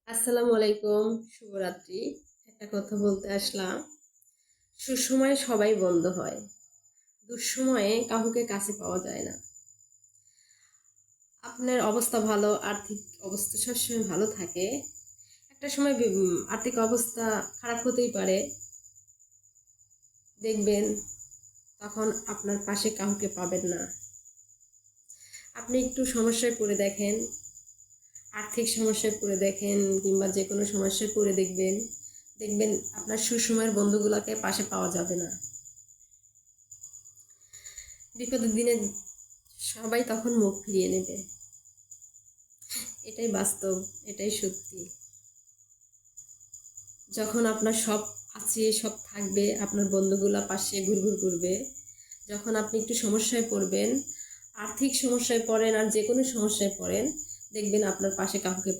আসসালামু আলাইকুম, শুভরাত্রি। একটা কথা বলতে আসলাম। সুসময়ে সবাই বন্ধ হয়, দুঃসময়ে কাউকে কাছে পাওয়া যায় না। আপনার অবস্থা ভালো, আর্থিক অবস্থা সবসময় ভালো থাকে, একটা সময় আর্থিক অবস্থা খারাপ হতেই পারে। দেখবেন তখন আপনার পাশে কাউকে পাবেন না। আপনি একটু সমস্যায় পড়ে দেখেন, আর্থিক সমস্যায় পড়ে দেখেন, কিংবা যে কোনো সমস্যায় পড়ে দেখবেন, দেখবেন আপনার সুসময়ের বন্ধুগুলোকে পাশে পাওয়া যাবে না। বিপদের দিনে সবাই তখন মুখ ফিরিয়ে নেবে। এটাই বাস্তব, এটাই সত্যি। যখন আপনার সব আছে, সব থাকবে, আপনার বন্ধুগুলা পাশে ঘুরঘুর করবে। যখন আপনি একটু সমস্যায় পড়বেন, আর্থিক সমস্যায় পড়েন আর যে কোনো সমস্যায় পড়েন, দেখবেন আপনার পাশে কাউকে